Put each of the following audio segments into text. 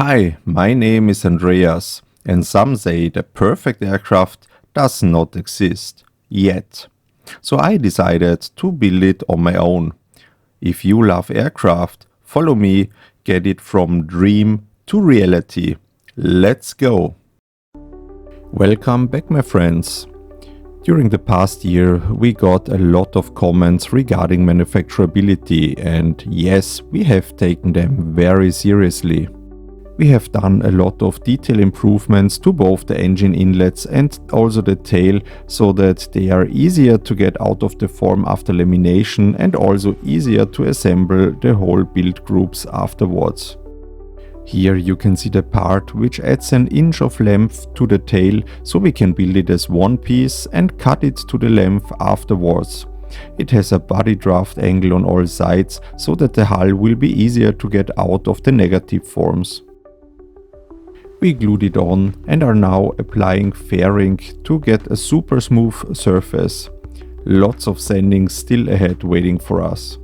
Hi, my name is Andreas, and some say the perfect aircraft does not exist yet. So I decided to build it on my own. If you love aircraft, follow me, get it from dream to reality. Let's go! Welcome back, my friends. During the past year, we got a lot of comments regarding manufacturability, and yes, we have taken them very seriously. We have done a lot of detail improvements to both the engine inlets and also the tail, so that they are easier to get out of the form after lamination and also easier to assemble the whole build groups afterwards. Here you can see the part which adds an inch of length to the tail, so we can build it as one piece and cut it to the length afterwards. It has a body draft angle on all sides, so that the hull will be easier to get out of the negative forms. We glued it on and are now applying fairing to get a super smooth surface. Lots of sanding still ahead waiting for us.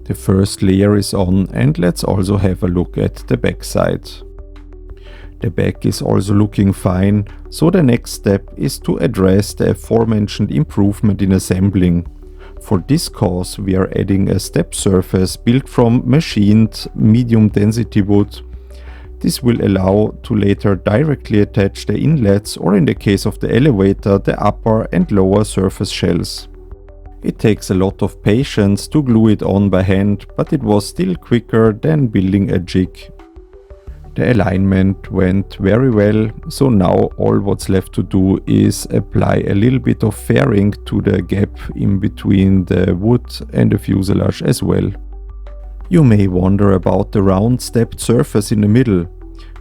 The first layer is on, and let's also have a look at the back side. The back is also looking fine, so the next step is to address the aforementioned improvement in assembling. For this cause we are adding a step surface built from machined medium density wood. This will allow to later directly attach the inlets, or in the case of the elevator, the upper and lower surface shells. It takes a lot of patience to glue it on by hand, but it was still quicker than building a jig. The alignment went very well, so now all what's left to do is apply a little bit of fairing to the gap in between the wood and the fuselage as well. You may wonder about the round stepped surface in the middle.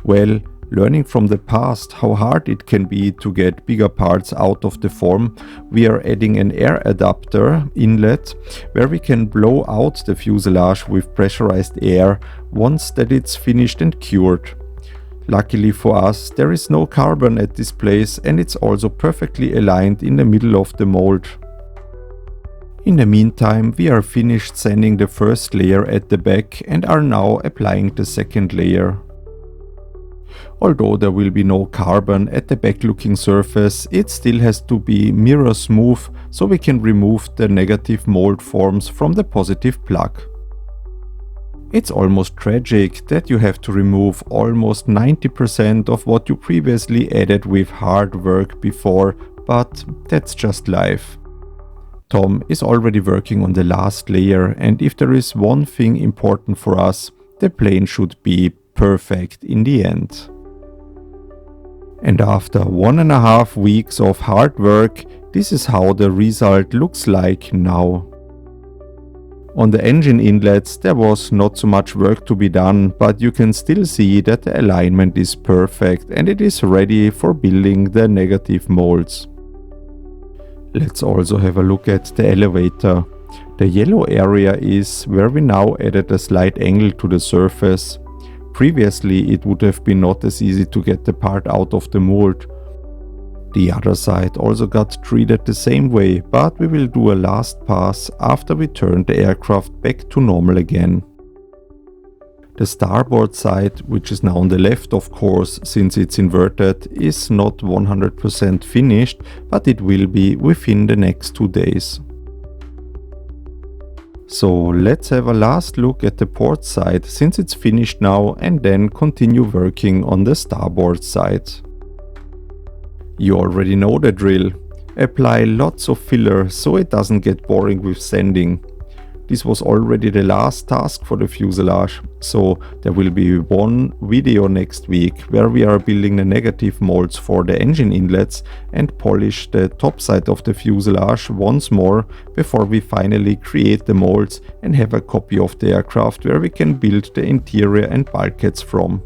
Well, learning from the past how hard it can be to get bigger parts out of the form, we are adding an air adapter inlet where we can blow out the fuselage with pressurized air once that it's finished and cured. Luckily for us, there is no carbon at this place, and it's also perfectly aligned in the middle of the mold. In the meantime, we are finished sanding the first layer at the back and are now applying the second layer. Although there will be no carbon at the back looking surface, it still has to be mirror smooth, so we can remove the negative mold forms from the positive plug. It's almost tragic that you have to remove almost 90% of what you previously added with hard work before, but that's just life. Tom is already working on the last layer, and if there is one thing important for us, the plane should be perfect in the end. And after 1.5 weeks of hard work, this is how the result looks like now. On the engine inlets there was not so much work to be done, but you can still see that the alignment is perfect and it is ready for building the negative molds. Let's also have a look at the elevator. The yellow area is where we now added a slight angle to the surface. Previously it would have been not as easy to get the part out of the mold. The other side also got treated the same way, but we will do a last pass after we turn the aircraft back to normal again. The starboard side, which is now on the left of course since it's inverted, is not 100% finished, but it will be within the next 2 days. So let's have a last look at the port side since it's finished now, and then continue working on the starboard side. You already know the drill. Apply lots of filler so it doesn't get boring with sanding. This was already the last task for the fuselage, so there will be one video next week where we are building the negative molds for the engine inlets and polish the top side of the fuselage once more before we finally create the molds and have a copy of the aircraft where we can build the interior and bulkheads from.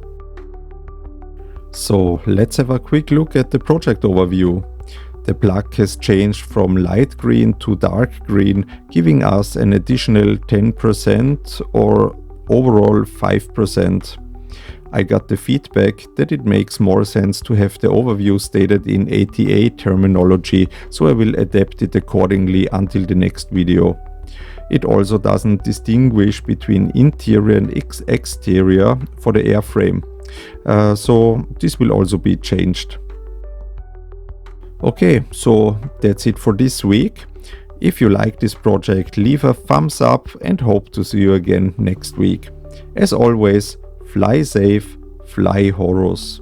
So let's have a quick look at the project overview. The plug has changed from light green to dark green, giving us an additional 10% or overall 5%. I got the feedback that it makes more sense to have the overview stated in ATA terminology, so I will adapt it accordingly until the next video. It also doesn't distinguish between interior and exterior for the airframe. So this will also be changed. Okay, so that's it for this week. If you like this project, leave a thumbs up and hope to see you again next week. As always, fly safe, fly Horus.